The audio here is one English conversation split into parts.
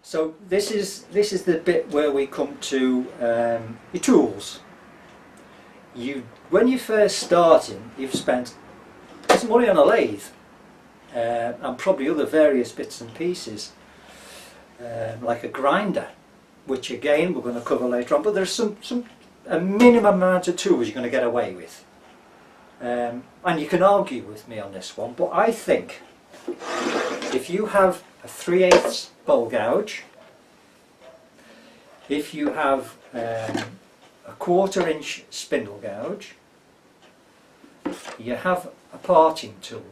So this is the bit where we come to your tools. When you're first starting, you've spent some money on a lathe and probably other various bits and pieces, like a grinder, which again we're going to cover later on. But there's a minimum amount of tools you're going to get away with, and you can argue with me on this one. But I think if you have a 3/8 bowl gouge, if you have a 1/4 inch spindle gouge, you have a parting tool,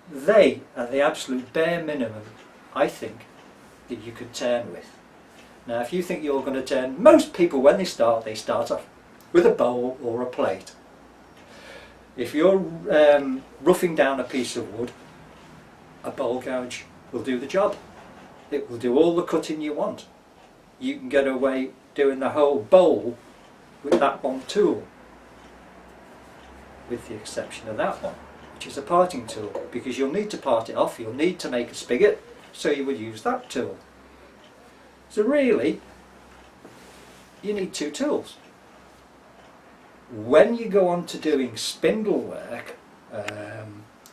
they are the absolute bare minimum, I think, that you could turn with. Now if you think you're going to turn, most people when they start off with a bowl or a plate. If you're roughing down a piece of wood, a bowl gouge will do the job. It will do all the cutting you want. You can get away doing the whole bowl with that one tool, with the exception of that one, which is a parting tool, because you'll need to part it off, you'll need to make a spigot, so you would use that tool. So really, you need 2 tools. When you go on to doing spindle work,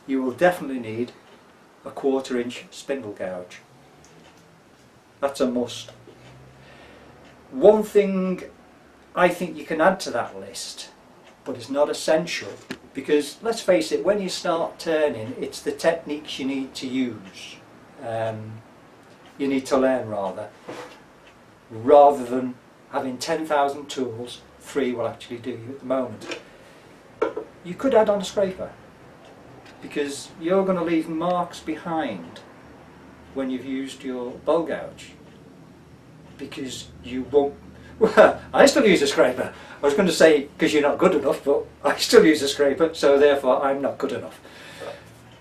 you will definitely need a 1/4 inch spindle gouge. That's a must. One thing I think you can add to that list, but it's not essential, because let's face it, when you start turning, it's the techniques you need to use. You need to learn rather than having 10,000 tools. 3 will actually do you at the moment. You could add on a scraper, because you're going to leave marks behind when you've used your bowl gouge, because you won't. Well, I still use a scraper. I was going to say because you're not good enough, but I still use a scraper, so therefore I'm not good enough.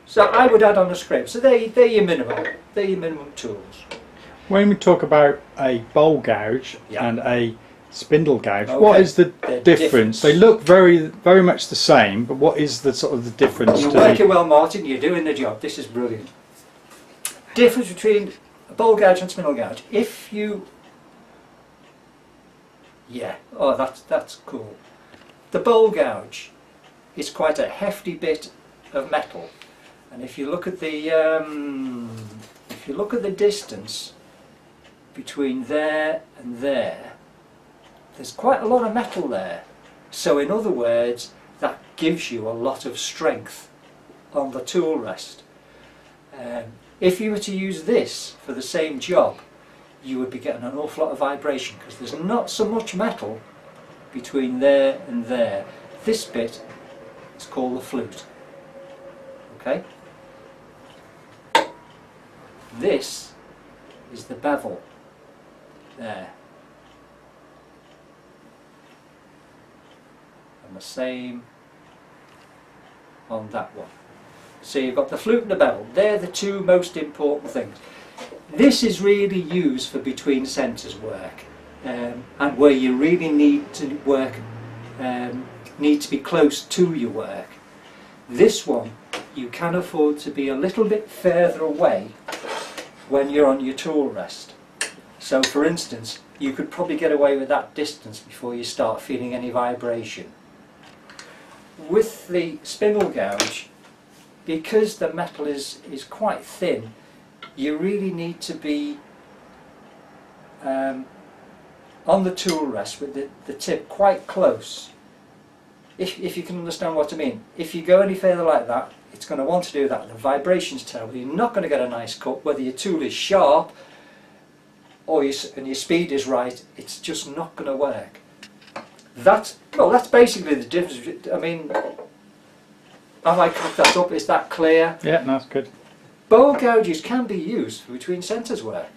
So I would add on a scraper. So they're your minimum tools. When we talk about a bowl gouge and a spindle gouge, what is the difference? They look very much the same, but what is the sort of the difference? You're working well, Martin. You're doing the job. This is brilliant. Difference between a bowl gouge and spindle gouge. If you, that's cool. The bowl gouge is quite a hefty bit of metal, and if you look at the distance between there and there, there's quite a lot of metal there. So in other words, that gives you a lot of strength on the tool rest. If you were to use this for the same job, you would be getting an awful lot of vibration, because there's not so much metal between there and there. This bit is called the flute. Okay? This is the bevel. There. And the same on that one. So you've got the flute and the bevel. They're the 2 most important things. This is really used for between centres work, and where you really need to work, need to be close to your work. This one you can afford to be a little bit further away when you're on your tool rest. So for instance, you could probably get away with that distance before you start feeling any vibration. With the spindle gouge, because the metal is quite thin, you really need to be on the tool rest with the tip quite close, if you can understand what I mean. If you go any further like that, it's going to want to do that. The vibration's terrible. You're not going to get a nice cut, whether your tool is sharp or your speed is right. It's just not going to work. That's basically the difference. I mean, have I cooked that up? Is that clear? Yeah, that's good. Bowl gouges can be used for between centres work.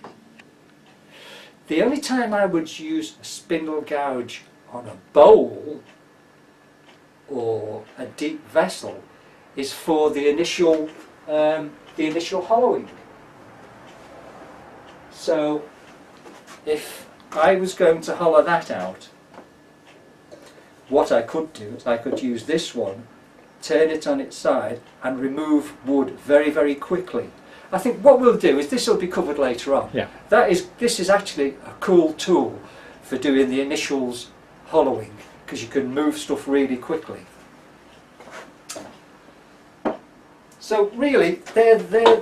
The only time I would use a spindle gouge on a bowl or a deep vessel is for the initial hollowing. So if I was going to hollow that out, what I could do is I could use this one, turn it on its side and remove wood very, very quickly. I think what we'll do is this will be covered later on. Yeah. This is actually a cool tool for doing the initials hollowing, because you can move stuff really quickly. So really, they're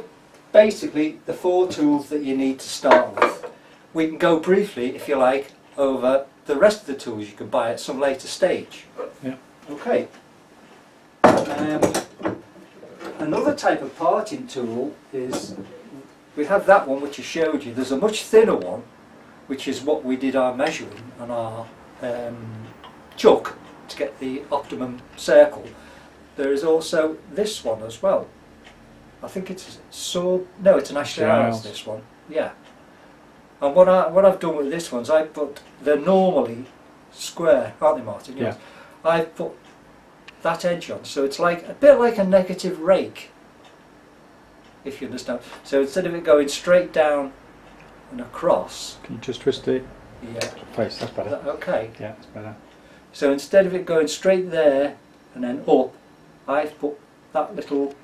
basically the 4 tools that you need to start with. We can go briefly, if you like, over the rest of the tools you can buy at some later stage. Yeah. Okay. Another type of parting tool is, we have that one which I showed you. There's a much thinner one, which is what we did our measuring on our chuck to get the optimum circle. There is also this one as well. I think it's no, it's an Ashley Isles, this one. Yeah. And what I've done with this one is they're normally square, aren't they, Martin? Yes. Yeah. I've put that edge on, so it's like a bit like a negative rake, if you understand. So instead of it going straight down and across, can you just twist it? Yeah. Face, that's better. Okay. Yeah, that's better. So instead of it going straight there and then up, I've put that little.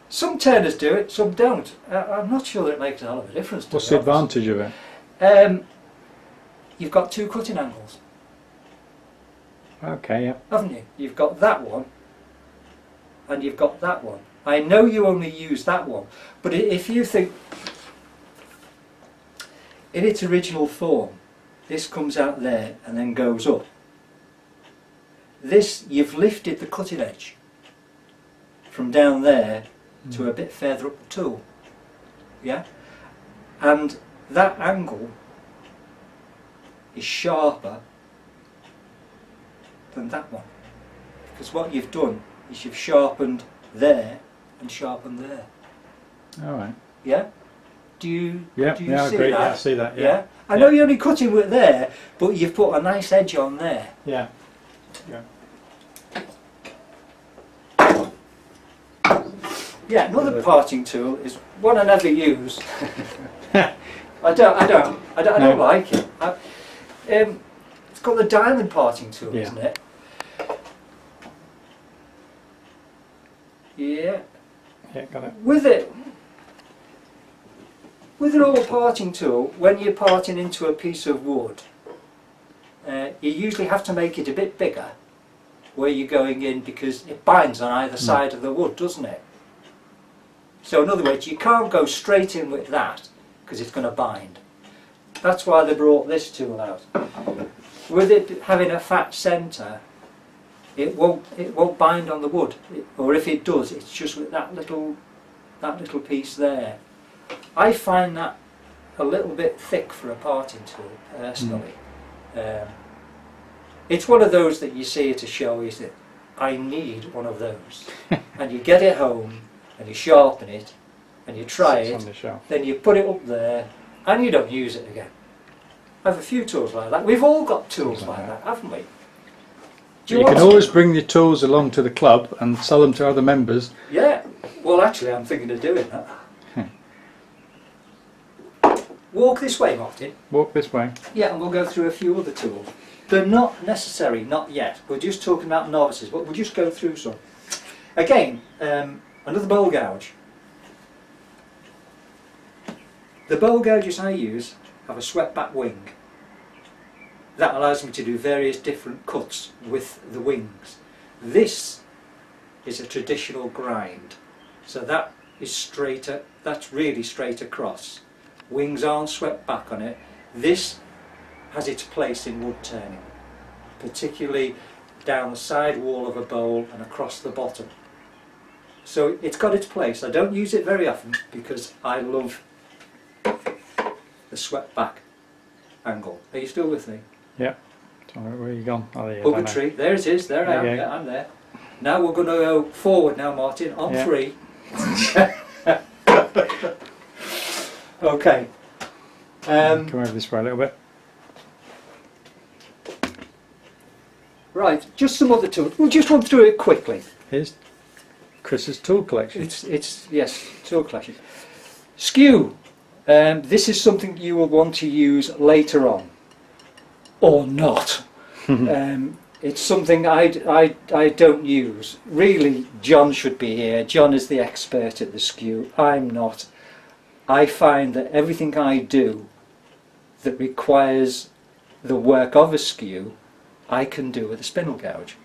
Some turners do it, some don't. I'm not sure that it makes a hell of a difference. What's the advantage of it? You've got 2 cutting angles. Okay, yeah. Haven't you? You've got that one and you've got that one. I know you only use that one, but if you think in its original form, this comes out there and then goes up. This, you've lifted the cutting edge from down there to a bit further up the tool. Yeah? And that angle is sharper than that one. Because what you've done is you've sharpened there and sharpened there. Alright. Yeah? Do you see I agree. that? Yeah, I see that. Yeah? I know you're only cutting with there, but you've put a nice edge on there. Yeah. Yeah. Yeah, another parting tool is one I never use. I don't like it. It's got the diamond parting tool, isn't it? Yeah. Yeah, got it. With an old parting tool, when you're parting into a piece of wood, you usually have to make it a bit bigger where you're going in, because it binds on either side of the wood, doesn't it? So in other words, you can't go straight in with that because it's going to bind. That's why they brought this tool out. With it having a fat centre, it won't bind on the wood, or if it does, it's just with that little piece there. I find that a little bit thick for a parting tool, personally. It's one of those that you see at a show, is that I need one of those. And you get it home and you sharpen it and you try it, then you put it up there and you don't use it again. I have a few tools like that. We've all got tools like that, haven't we? You can always bring your tools along to the club and sell them to other members. Yeah, well actually I'm thinking of doing that. Walk this way, Martin. Walk this way. Yeah, and we'll go through a few other tools. They're not necessary, not yet. We're just talking about novices, but we'll just go through some. Again, another bowl gouge. The bowl gouges I use have a swept back wing. That allows me to do various different cuts with the wings. This is a traditional grind, so that is straighter, that's really straight across. Wings aren't swept back on it. This has its place in wood turning, particularly down the side wall of a bowl and across the bottom. So it's got its place. I don't use it very often because I love the swept back angle. Are you still with me? Yeah. Where are you gone? Oh, there, Hug a tree. There it is. There I am. Yeah, I'm there. Now we're going to go forward now, Martin, on 3. Okay. Come over this way a little bit. Right, just some other tools. We'll just run through it quickly. Here's Chris's tool collection. It's yes, tool collection. Skew. This is something you will want to use later on, or not. it's something I don't use. Really, John should be here. John is the expert at the skew. I'm not. I find that everything I do that requires the work of a skew, I can do with a spindle gouge.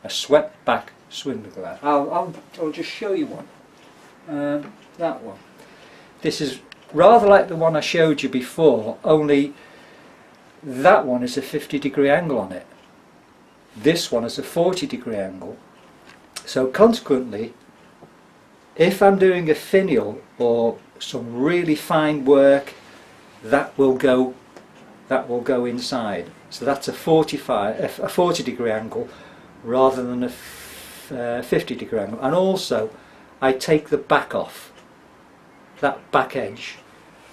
A swept back spindle gouge. I'll just show you one. That one. This is rather like the one I showed you before, only that one is a 50-degree angle on it. This one is a 40-degree angle. So consequently, if I'm doing a finial or some really fine work, that will go inside. So that's a 40-degree angle rather than a 50-degree angle. And also, I take the back off, that back edge,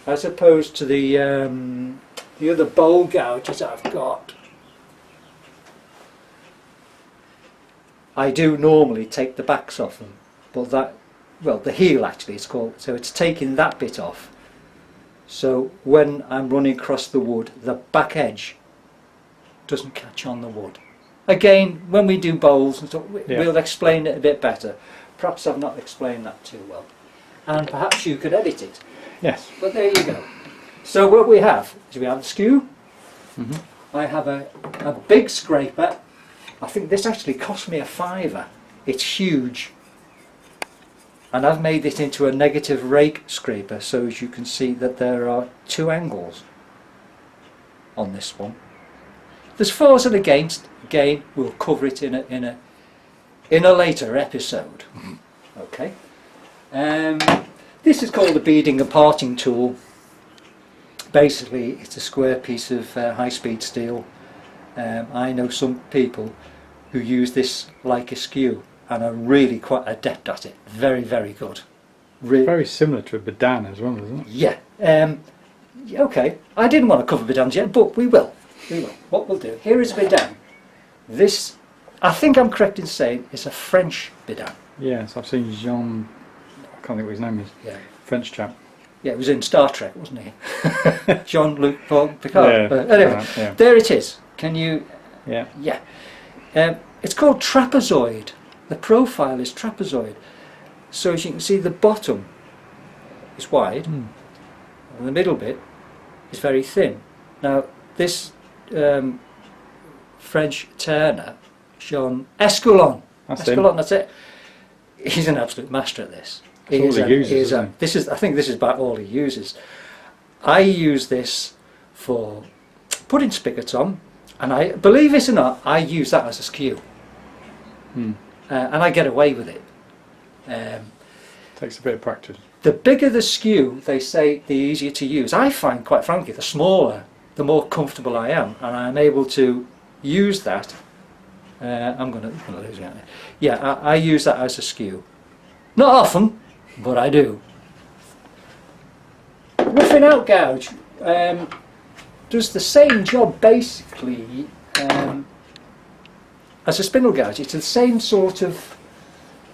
as opposed to the other bowl gouges I've got. I do normally take the backs off them, but that, well, the heel actually it's called, so it's taking that bit off. So when I'm running across the wood, the back edge doesn't catch on the wood. Again, when we do bowls and stuff, we'll explain it a bit better. Perhaps I've not explained that too well, and perhaps you could edit it. Yes. But there you go. So what we have is we have a skew. I have a big scraper. I think this actually cost me £5. It's huge. And I've made it into a negative rake scraper, so as you can see that there are two angles on this one. There's fors and against. Again, we'll cover it in a later episode. Okay. This is called a beading and parting tool. Basically, it's a square piece of high-speed steel. I know some people who use this like a skew and are really quite adept at it. Very, very good. Very similar to a bedan as well, isn't it? Yeah. Okay. I didn't want to cover bedans yet, but we will. We will. What we'll do. Here is a bedan. This, I think I'm correct in saying, is a French bedan. Yes, I've seen Jean. I can't think what his name is. Yeah. French chap. Yeah, it was in Star Trek, wasn't he? Jean-Luc Picard. Yeah, But anyway, yeah. there it is. Can you? Yeah. Yeah. It's called trapezoid. The profile is trapezoid. So as you can see, the bottom is wide, and the middle bit is very thin. Now, this French turner, Jean Escoulon. Escoulon, that's it. He's an absolute master at this. That's all he uses, I think this is about all he uses. I use this for putting spigots on, and I believe it or not, I use that as a skew, and I get away with it. Takes a bit of practice. The bigger the skew, they say, the easier to use. I find, quite frankly, the smaller, the more comfortable I am, and I'm able to use that. I'm going to lose it. Yeah, I use that as a skew. Not often, but I do. Roughing out gouge does the same job basically as a spindle gouge. It's the same sort of,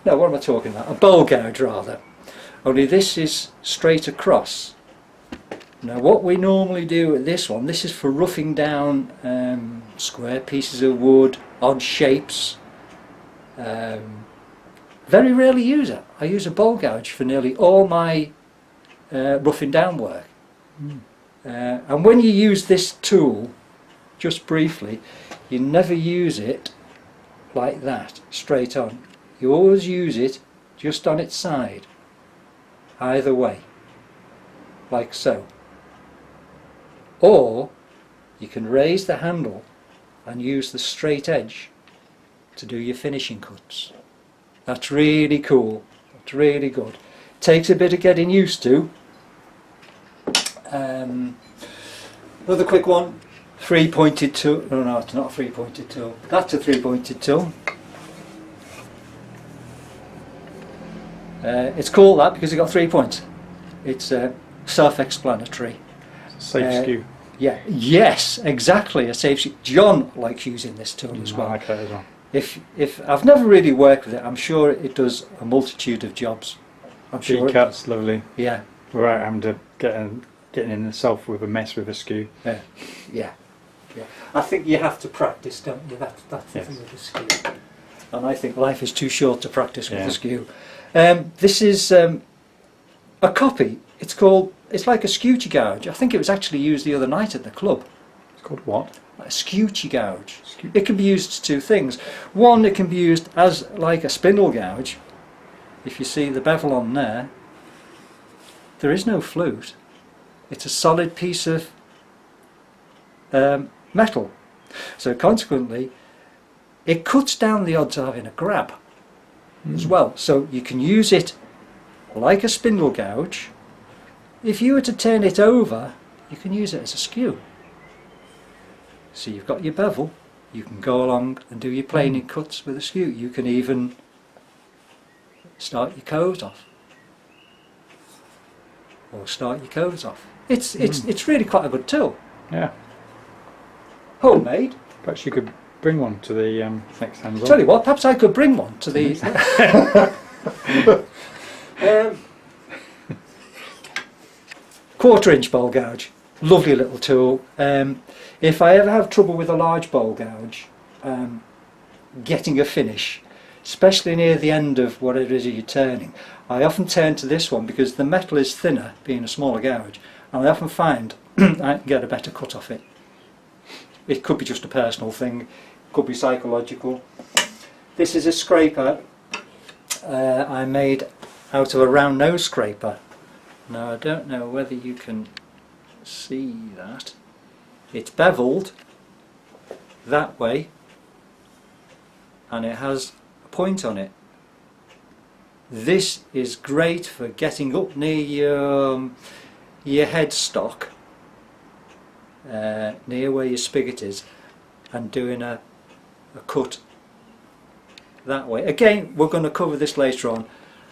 no, what am I talking about? A bowl gouge rather. Only this is straight across. Now what we normally do with this one, this is for roughing down square pieces of wood, odd shapes. Very rarely use it. I use a bowl gouge for nearly all my roughing down work. And when you use this tool, just briefly, you never use it like that, straight on. You always use it just on its side, either way, like so. Or you can raise the handle and use the straight edge to do your finishing cuts. That's really cool. That's really good. Takes a bit of getting used to. Another quick one. 3-pointed tool. No, it's not a 3-pointed tool. That's a 3-pointed tool. It's called that because it got 3 points. It's self-explanatory. Safe skew. Yeah. Yes, exactly. A safe skew. John likes using this tool as well. I like that as well. If I've never really worked with it, I'm sure it does a multitude of jobs. I'm sure. Cuts, lovely. Yeah. Without having to getting in itself with a mess with a skew. Yeah. Yeah. I think you have to practice, don't you? That's the Yes. thing with the skew. And I think life is too short to practice with Yeah. the skew. This is a copy. It's like a skew gouge. I think it was actually used the other night at the club. It's called what? A skew gouge. It can be used to two things. One, it can be used as like a spindle gouge. If you see the bevel on there, there is no flute. It's a solid piece of metal. So consequently, it cuts down the odds of having a grab as well. So you can use it like a spindle gouge. If you were to turn it over, you can use it as a skew. So you've got your bevel, you can go along and do your planing cuts with a skew. You can even start your coves off. Or start your coves off. It's really quite a good tool. Yeah. Homemade. Perhaps you could bring one to the next hands on. Tell you what, perhaps I could bring one to the... Quarter-inch bowl gouge. Lovely little tool. If I ever have trouble with a large bowl gouge, getting a finish, especially near the end of what it is you're turning, I often turn to this one because the metal is thinner, being a smaller gouge, and I often find I can get a better cut off it. It could be just a personal thing, could be psychological. This is a scraper I made out of a round nose scraper. Now I don't know whether you can see that. It's beveled that way and it has a point on it. This is great for getting up near your headstock, near where your spigot is, and doing a cut that way. Again, we're going to cover this later on.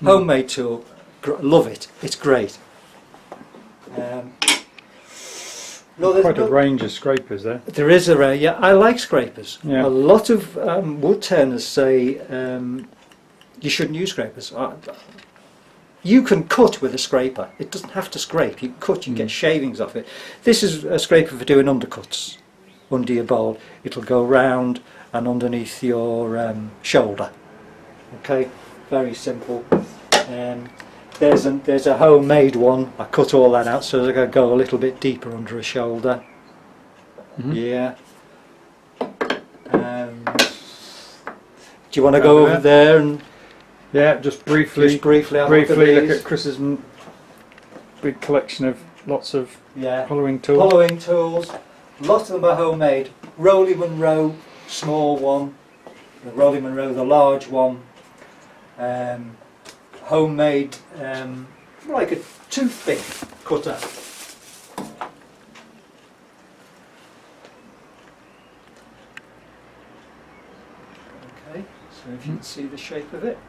Homemade tool, love it, it's great. Quite a range of scrapers there. There is a range, yeah, I like scrapers. Yeah. A lot of wood turners say you shouldn't use scrapers. You can cut with a scraper, it doesn't have to scrape, you can cut, you can get shavings off it. This is a scraper for doing undercuts under your bowl. It'll go round and underneath your shoulder. Okay, very simple. There's a homemade one. I cut all that out so that I can go a little bit deeper under a shoulder. Yeah. Do you want to go over there and just briefly have a look look at Chris's big collection of lots of hollowing tools. Hollowing tools. Lots of them are homemade. Rolly Monroe, small one. The Rolly Monroe, the large one. Homemade, like a toothpick cutter. Okay, so if you can see the shape of it.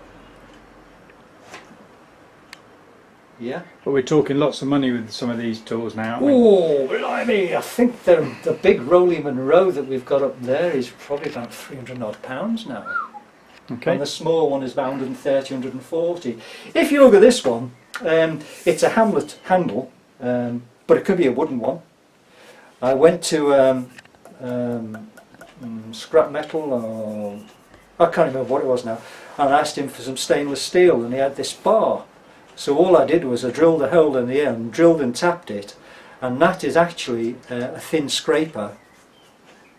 Yeah. But we're talking lots of money with some of these tools now, aren't we? Oh, blimey, I think the big Rolly Monroe that we've got up there is probably about £300 odd now. Okay. And the small one is about 130, 140. If you look at this one, it's a Hamlet handle, but it could be a wooden one. I went to scrap metal, or I can't remember what it was now, and I asked him for some stainless steel, and he had this bar. So all I did was I drilled a hole in the end, drilled and tapped it, and that is actually a thin scraper,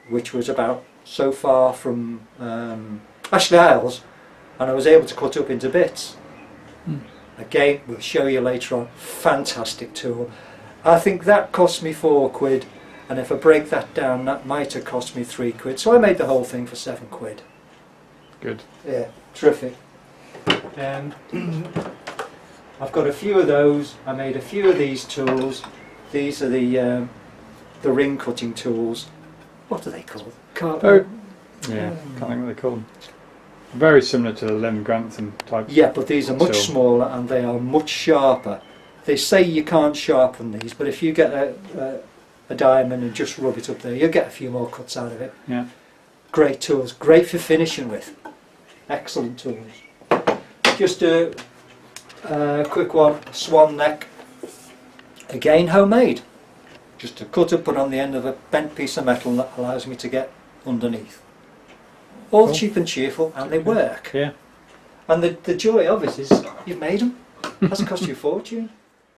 which was about so far from Ashley Isles, and I was able to cut up into bits. Again, we'll show you later on. Fantastic tool. I think that cost me £4, and if I break that down, that might have cost me £3. So I made the whole thing for £7. Good. Yeah, terrific. I've got a few of those. I made a few of these tools. These are the ring cutting tools. What are they called? Can't think what they call them. Very similar to the Lem Grantham type. Yeah, but these are much tool. smaller and they are much sharper. They say you can't sharpen these, but if you get a diamond and just rub it up there, you'll get a few more cuts out of it. Yeah. Great tools, great for finishing with. Excellent tools. Just a quick one, swan neck. Again, homemade. Just a cutter put on the end of a bent piece of metal that allows me to get underneath. All Cool. cheap and cheerful, and they work. Yeah. And the joy of it is you've made them. It hasn't cost you a fortune.